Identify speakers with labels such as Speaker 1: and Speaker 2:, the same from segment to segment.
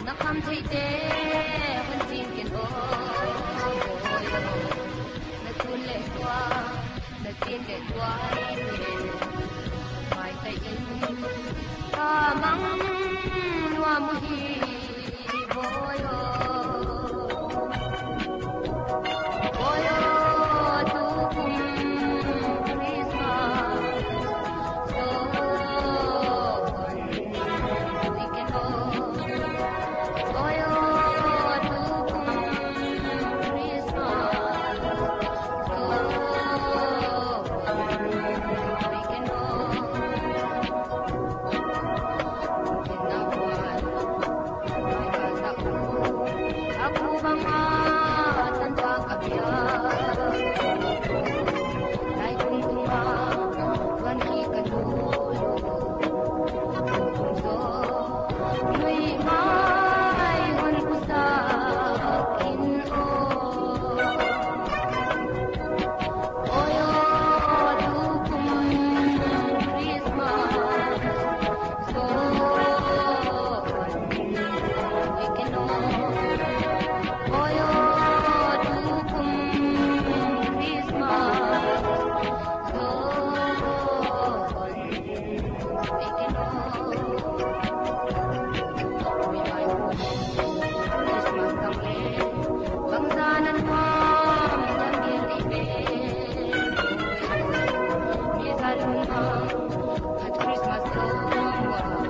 Speaker 1: Nakam theite han chin kin o na tun le kwa na tin le kwa mai tai in ta mang wa mu hi boyo boyo tu kum Christmas so we can go boyo tu kum Christmas so we can go Aku bangga tanpa kabiar, naik bunga wangi kedulu, so nui mai wan kusakin oyo tukum Christmas, so ikan Oyo tukum Christmas so ikino Christmas kamle bangsanan mo dangil ibe Misalun at Christmas tomorrow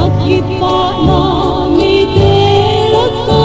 Speaker 2: Akip pa na mi te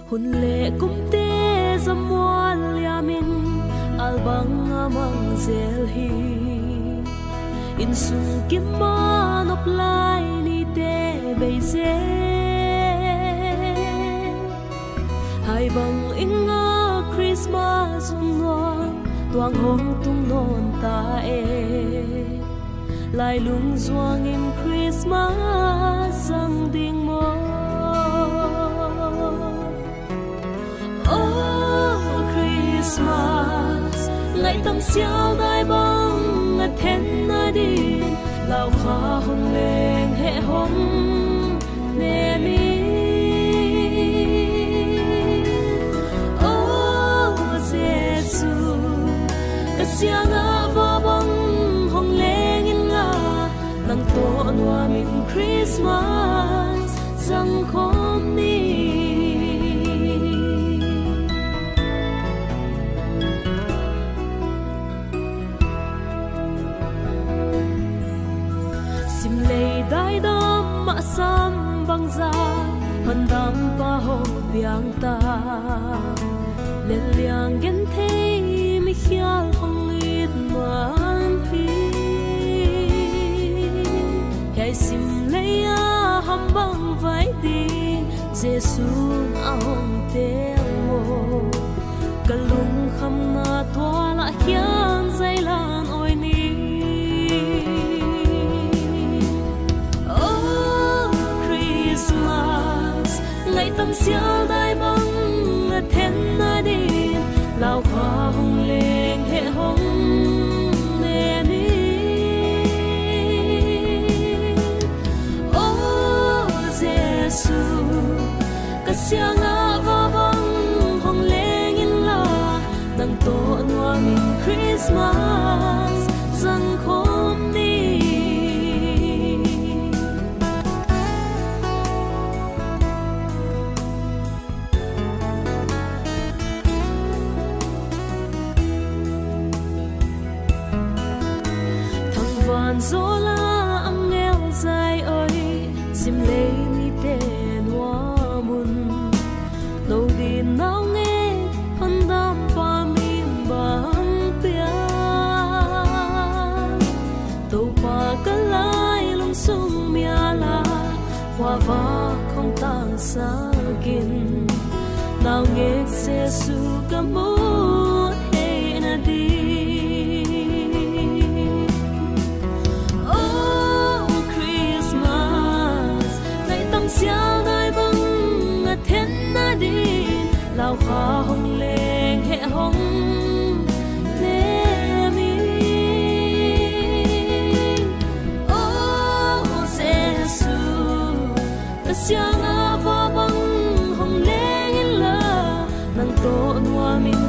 Speaker 2: hun lệ cũng tê dâm mual yamin albang amang zel hi in sung kim ma nop lai ni te bei ze hai bang inga Christmas unwa tuang hong tung non ta e lai lung zuang in Christmas sang ding mo oh Christmas ngày tâm xiao dai bang ngắt then na đi lao kha hong leng he hong ne mi oh Giêsu ka siang a va bang hong leng in nga nang to noa min Christmas sang khom ni dai dam ma sam bang za han dam pa ho biang ta len liang gen thei mi khial hong it man hi hay sim le a ham bang vai di Giêsu a hong te mo kalung kham na toa la hiang zai lan oi ni ngày tâm xiao dai bang then na đi lao kha hong leng he hong ne ni oh Giêsu ka siang a va bang hong leng in la nang to noa min Christmas sang khom ni zola ang ngel zai oi sim le ni te noa mun lo din nau nge han dam pa min bang pia to pa ka lai lung sum mia la hoa va không tang sa kin nau nge Giêsu ka mu he na di xiao dai bang then na đi lao kha hong leng he hong ne mi oh Giêsu ta xiang a va bang hong leng in la nang to noa min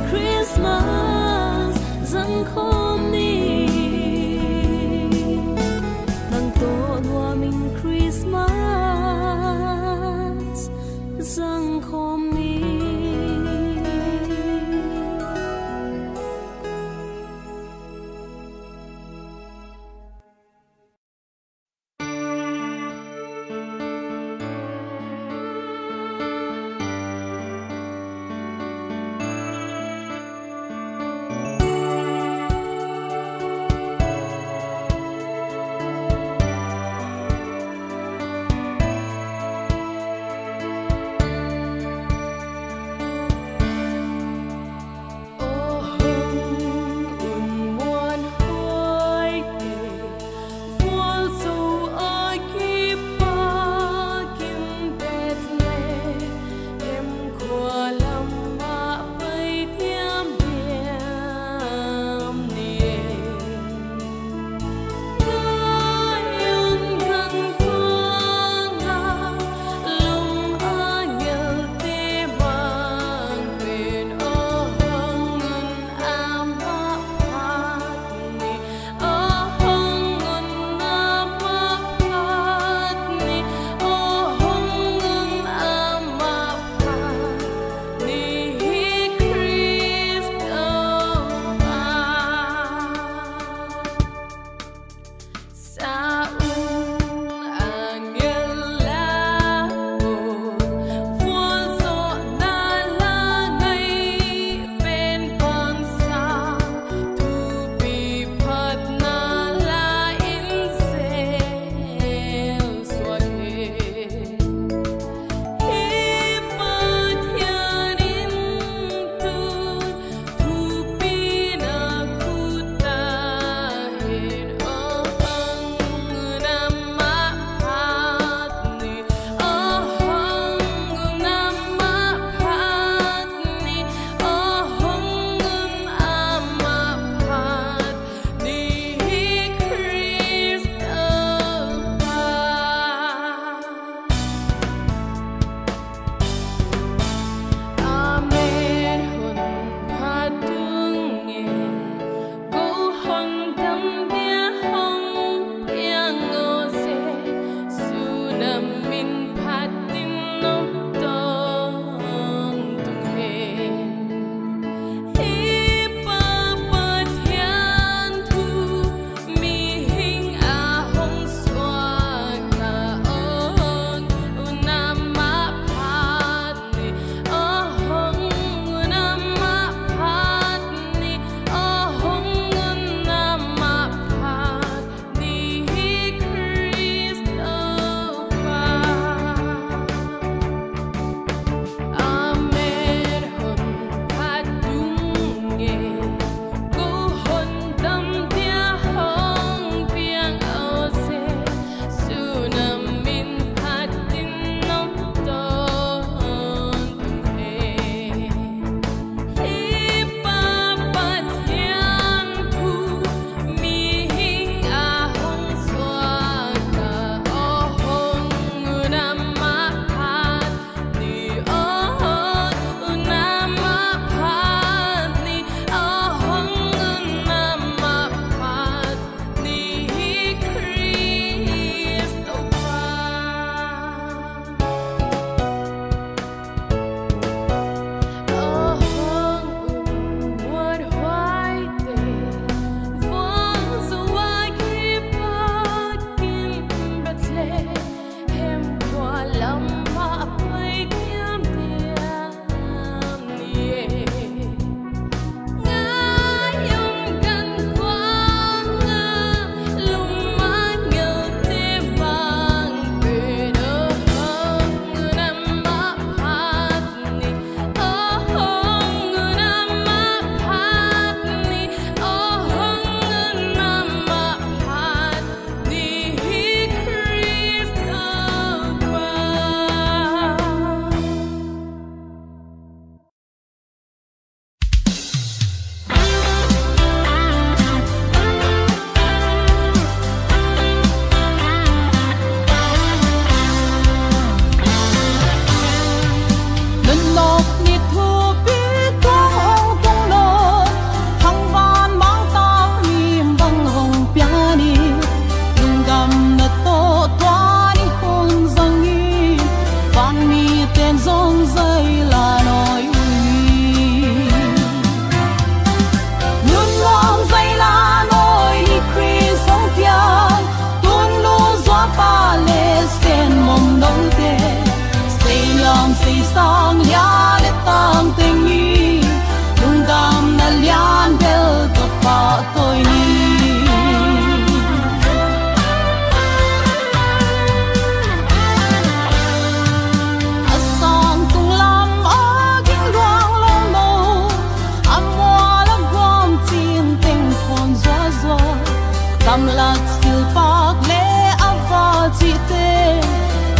Speaker 3: sam lak sil pak le ava chi te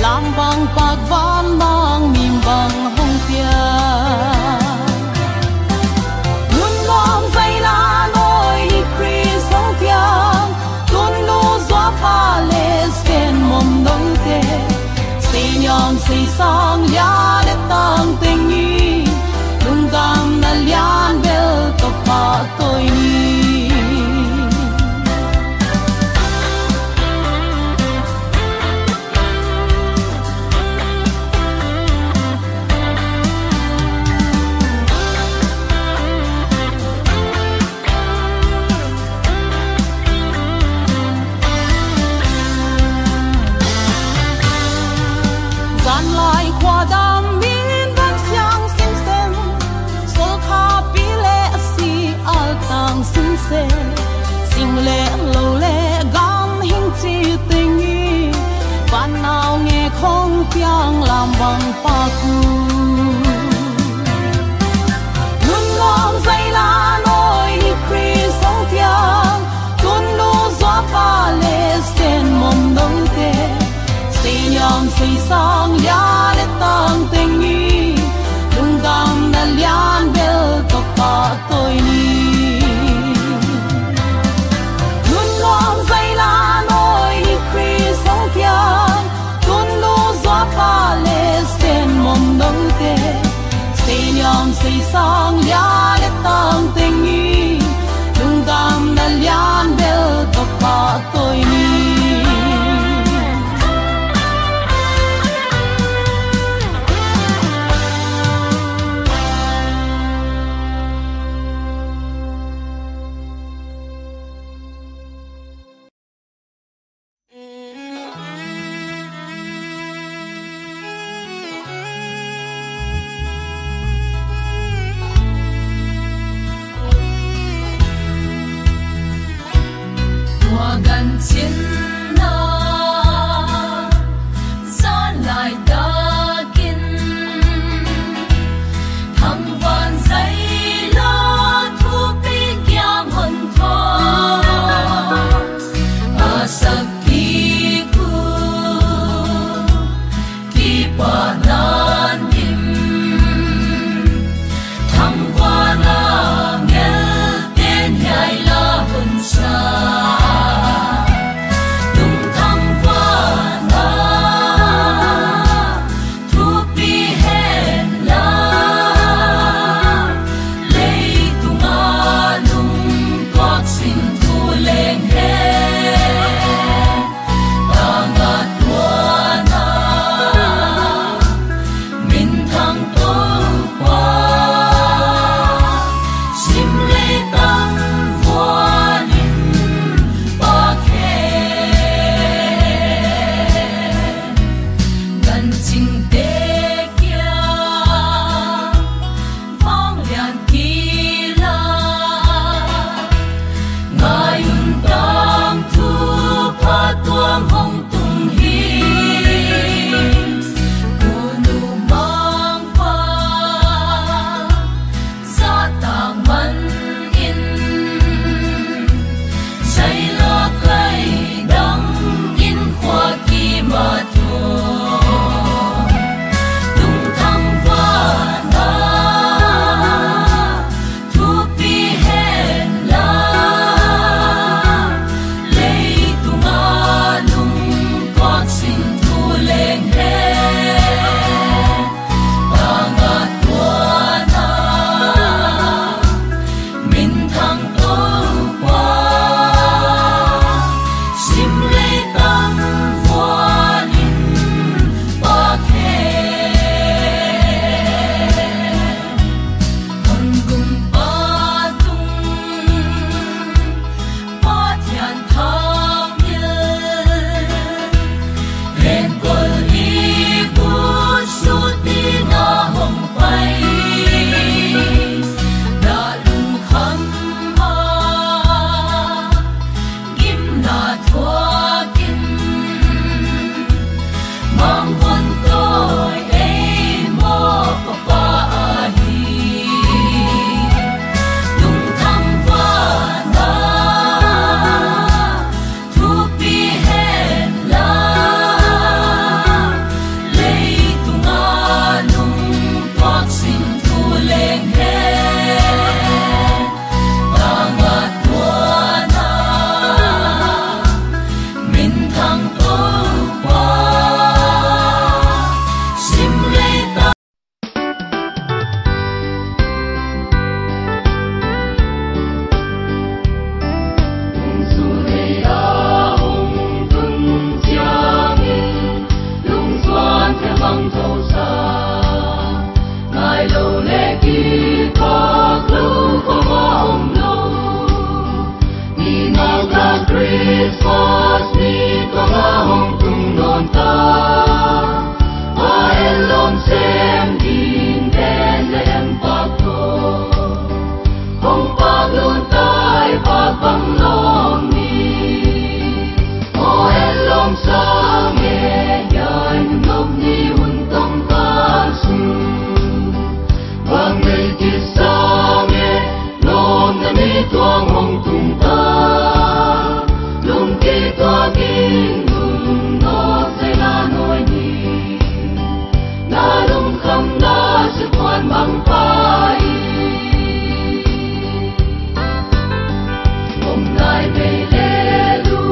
Speaker 3: lam bang pak van mang mim bang hong tia nun lom zai la noi ni kris hong tia tun lu zwa pa le sen mom dong te si nyom si sang ya le tang ting ni lung gam na lian bel to pa toi ni sing lệ lâu lệ gam hình chi tình ý van nào nghe không tiếng làm bằng pa cu luôn lom dây la nôi ni kri song tiếng tuôn lu gió pa lệ sen mom đông te si nhom si sang ya le tang tình ý lung gam na lian bel to pa tôi ni nhom say sang ya le tang tình ý lung gam na lian bel to pa tôi ni
Speaker 4: Hãy subscribe
Speaker 3: Christmas ni tua hong tung non ta ai lom sem din den lem pa ko hong pa lun tai pa bang long ni o el lom sa nge yan ngom ni hun tong ta su bang nei ki sa nge non na ni tua hong tung ta lung ki tua kin lung no sai la noi ni na lung kham na su quan bang pai om nai be le lu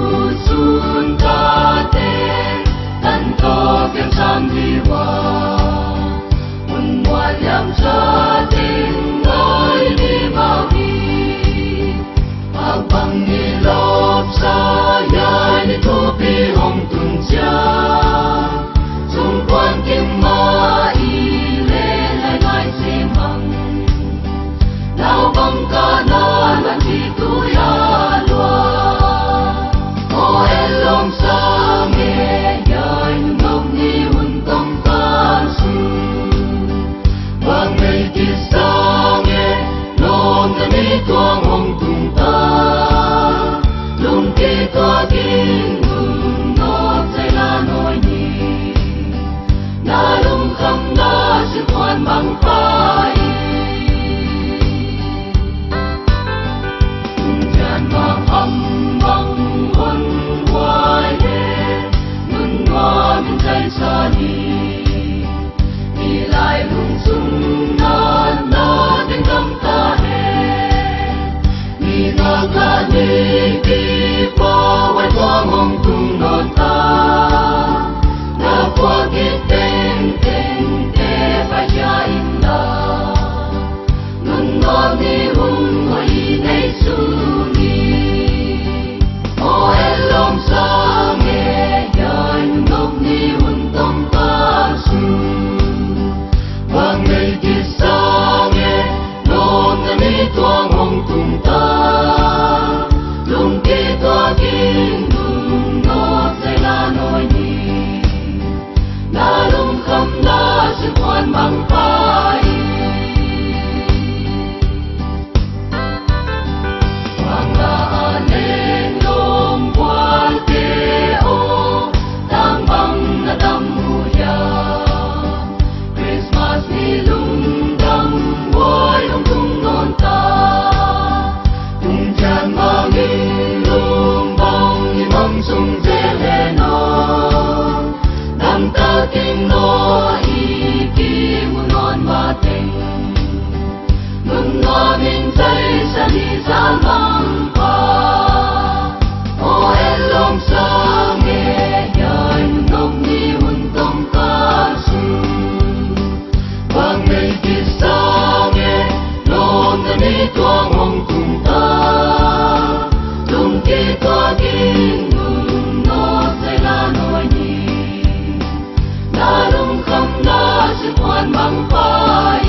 Speaker 3: sun ta te tan to kem sam di wa un wa yam sa tin ngai ni ma vi bang ni lop sa ya ni tu pi hong tung cha chung quan kim ma i le lai lai se mang lao bang ka na lan ti tu ya lua o el lom sa nge ya ngom ni hun tong ta su bang nei ti sa nge non na ni tuang hong tung ta lung ki tua kin lung no sai la noi ni na lung kham na su quan bang pai jan mang âm bang hun wai le nun wa min sai sa ni ni lai lung sung na na den kam ta he ni na ka ni ki pa wai tuang hong tung non ta na qua ki ten ten te pa ya in da nun non ni hun hoi nei su ni o el lom sa nge yan ngom ni hun tong ta su bang nei ki sa nge non na ni tuang hong tung ta lung ki tua kin lung no sai la noi ni na lung kham na su quan bang pai wang la len lom quan te o tang bang na dam hu ya Christmas ni lung dam wai hong tung non ta tung chan ma ngin lung bang ni mong sung je le no nam ta king no i ki mu non ma teng nun no min sai sa ni sa mang pa o el lom sa nge yan ngom ni hun tong ta su bang nei ki sa nge non na ni tuang hong tung ta lung ki tua kin lung no sai la noi ni na lung kham na su quan bang pai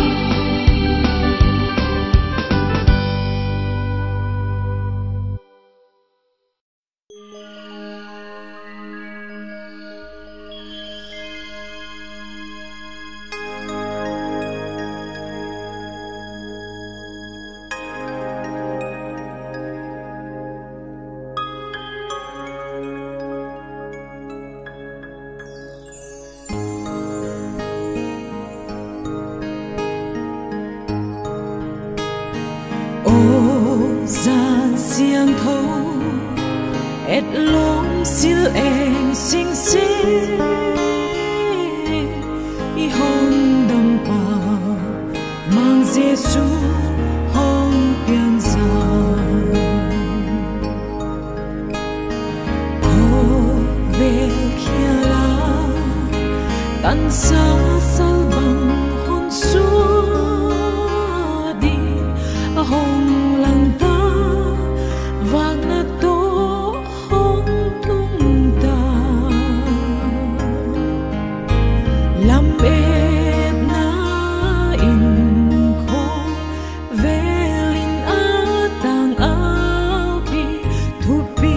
Speaker 2: gian xiang thâu et lom sil en sing sing i hon dam pa mang Giêsu hong pian sa ko vel kia la tan sa sal bang hon su di hong lang ta vang na to hong tung ta lam et na in ko velin atang api thu pi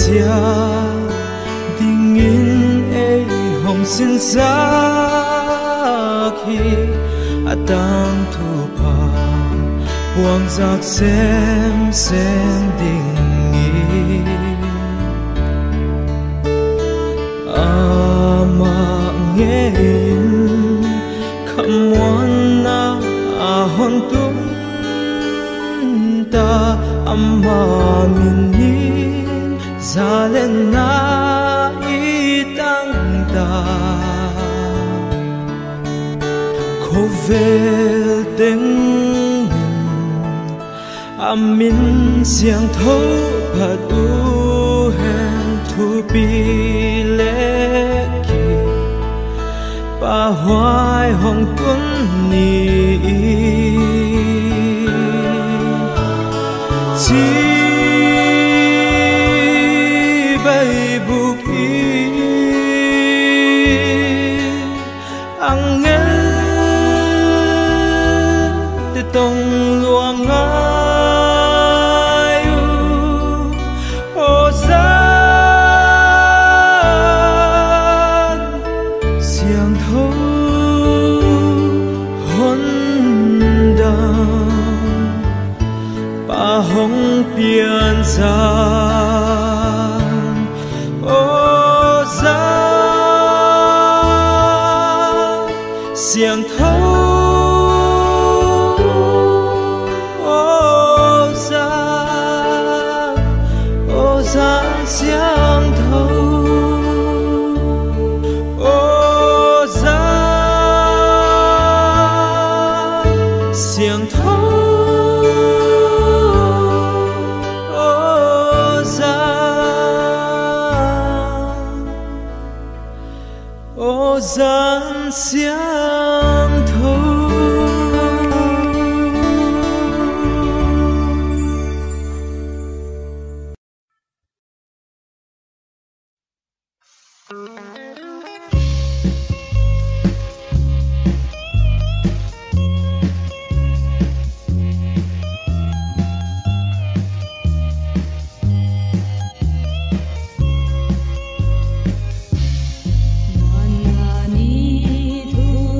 Speaker 4: xia tình in ấy hồng xin xa khi tang thu pa buông giặc xem tình nghi mà nghe khăm muôn na hôn tung ta amma min ni za lên na i tăng ta khô về tiếng min siang thấu bát u hẹn thu bi lệ kỳ ba hoài hồng tuấn ni chỉ bay buộc y ang nghe để tông luang hồng biển giang ô giang xiang thấu ô giang xiang thấu ô giang xiang thấu gian xiang thấu.
Speaker 2: Manani thu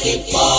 Speaker 2: a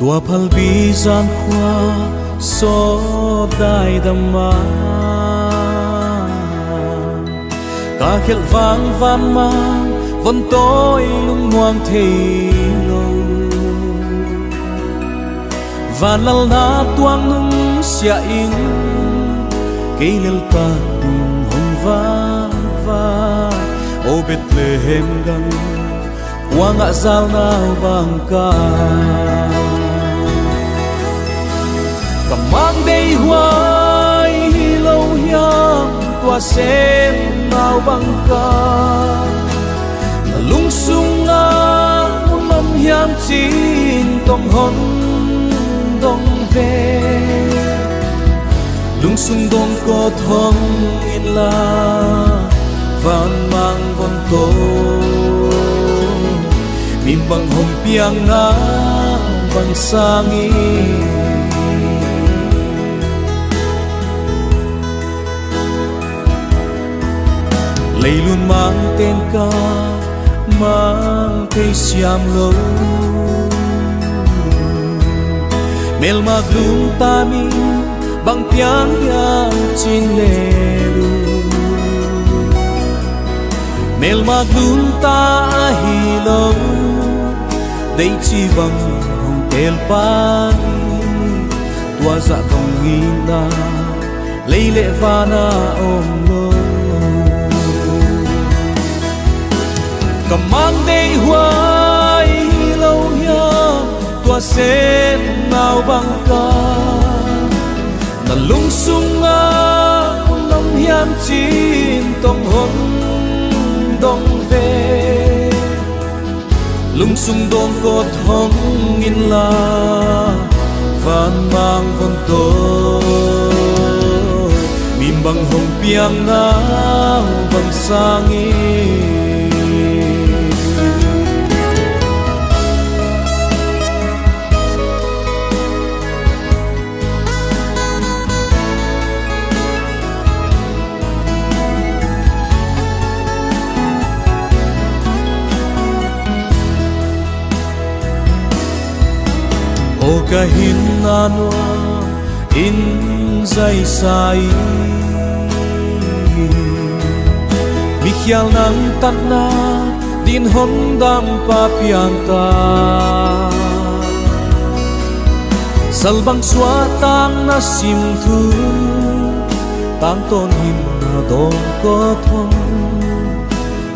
Speaker 4: tua phal bi gian khoa so dai dama ca khel vang van mang vẫn tối lung ngoang thei lâu và lal na tuang nung sia in cây lel ta dum hong va o Bethlehem gang quang ngã giao nào bằng ca mang đầy hoài lâu hiang tua sen nào bằng ca là lung sung nga năm hiam chín tông hôn đông về lung sung đông có thông in la van mang von tô min bằng hồng piang na bằng sangi lấy luôn mang tên ca mang cây xiam lâu mel ma glum ta mi bằng piang yang chin le lu mel ma glum ta hi lâu đây chi bằng hồng tel pa tua dạ công nghi na lấy lệ va na ôm lâu cầm mang đầy hoài lâu hiang tua sen nào bằng ca là lung sung nga năm hiam chín tông hôn đông về lung sung đông có thông in la van mang von tô mìm bằng hồng piang na bằng sangi o kahin nano in zai sai mi khial nang tat na din hon dam pa piang ta salbang swa tang na sim thu tang ton hin na dong ko thong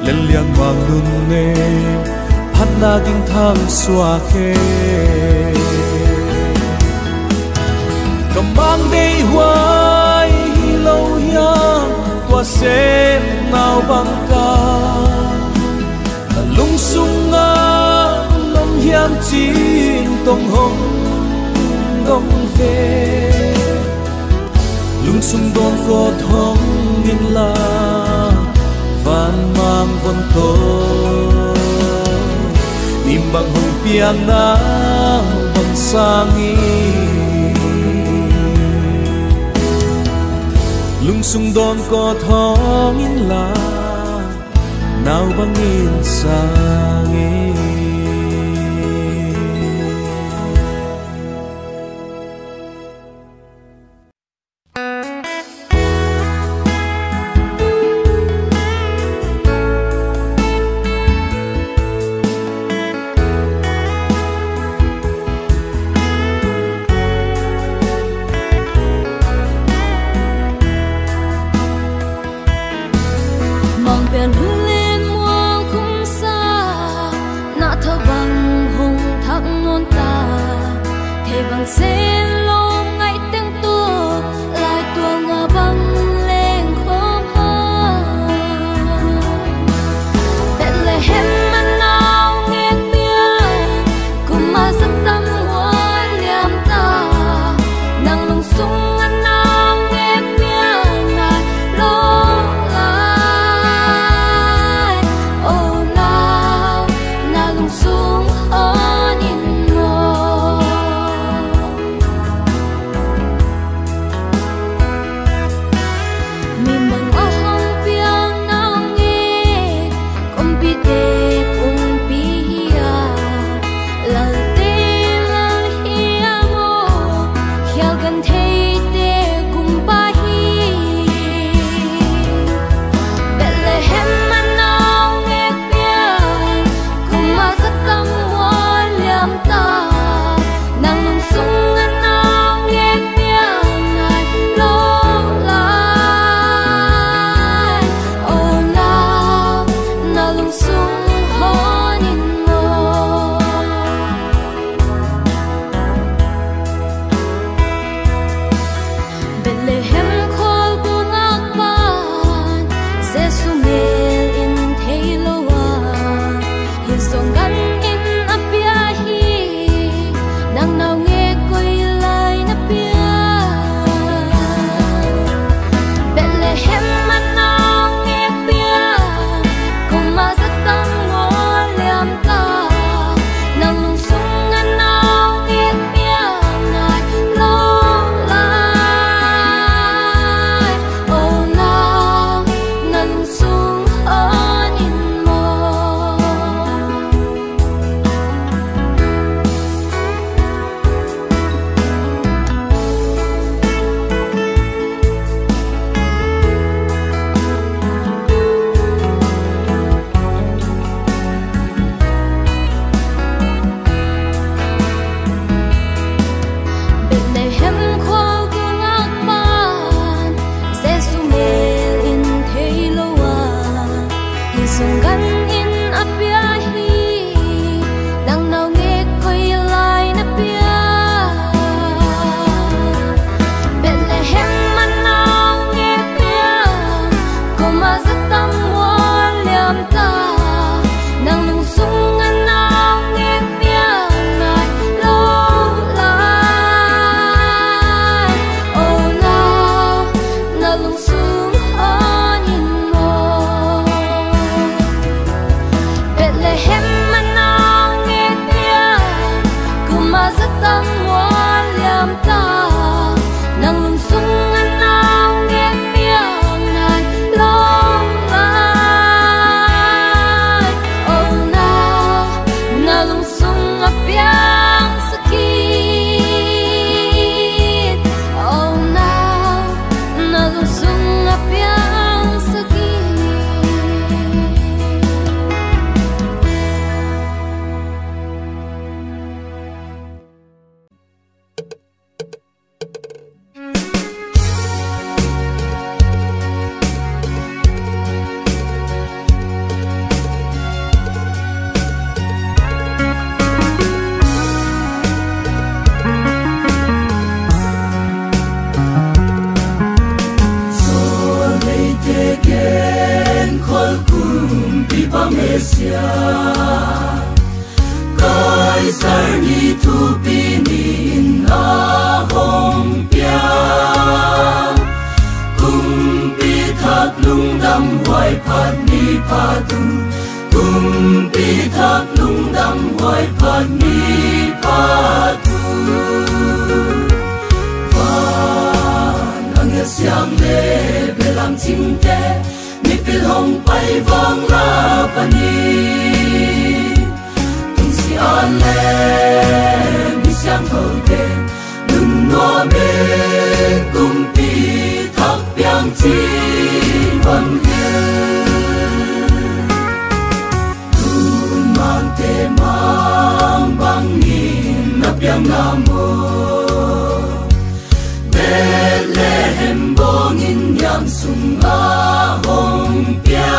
Speaker 4: len liang mang nun ne phat na ging thang swa khe cầm mang đầy hoài lâu hiang tua sen nào bằng ca là lung sung nga năm hiam chín tông hồng đông về lung sung đông có thông in la van mang von tô niềm bằng hồng piang na bằng sangi lung sung don có thong in la nào băng in sangi
Speaker 2: Oh
Speaker 3: Malaysia Kaisar ni thu pinin a hong pia kum pi thak lung dam hoài phat ni pha tu kum pi thak lung dam hoài phat ni pha tu siang le belam chim te mi pil hong pai vang la pani tung si an le mi siang thâu te đừng noa me kum pi thak piang chi van he đun mang te mang bang in na piang nam Bethlehem bongin yam sung a hong pia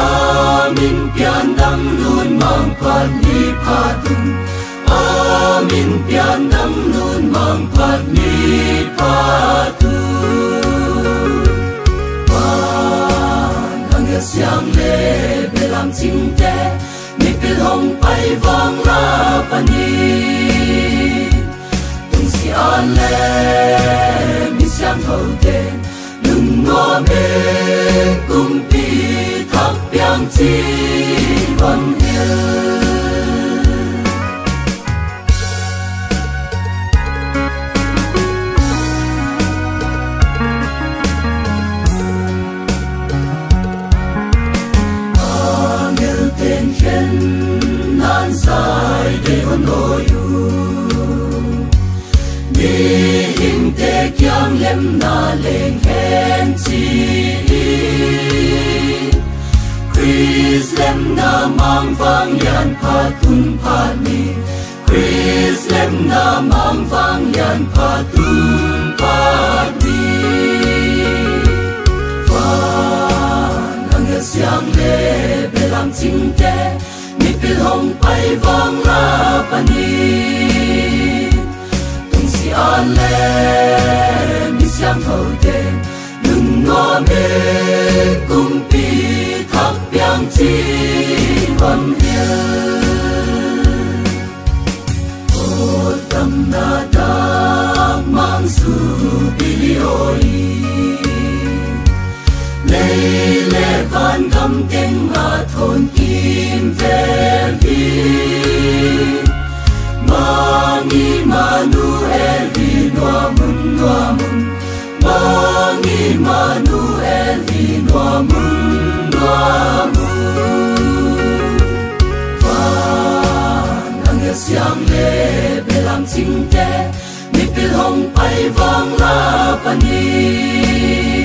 Speaker 3: Amin pian dam luôn mang phat ni pha tung Amin pian dam luôn mang phat ni pha tung Pan ang siang le belam chim te mi pil hong pai vang la pani an le mi siang thâu te đừng ngoa mê kum pi thak piang chi van he angel ten khen nan sai de hon loyu Ni hình te kiang lem na leng hen chi Chris lem na mang vang yan pha tun pha ni Chris lem na mang vang yan pha tun pha ni Van ang siang le belam chim te mi pil hong pai vang la pani an le mi siang thâu te đừng ngoa mê kum pi thak piang chi van he o tam na da mang su pi oi lei le van gam teng ma thon kim ve hi Mangi Manuel di noa mun Mangi Manuel di noa mun Van ang siang le belam chim te mi pil hong pai vang la pani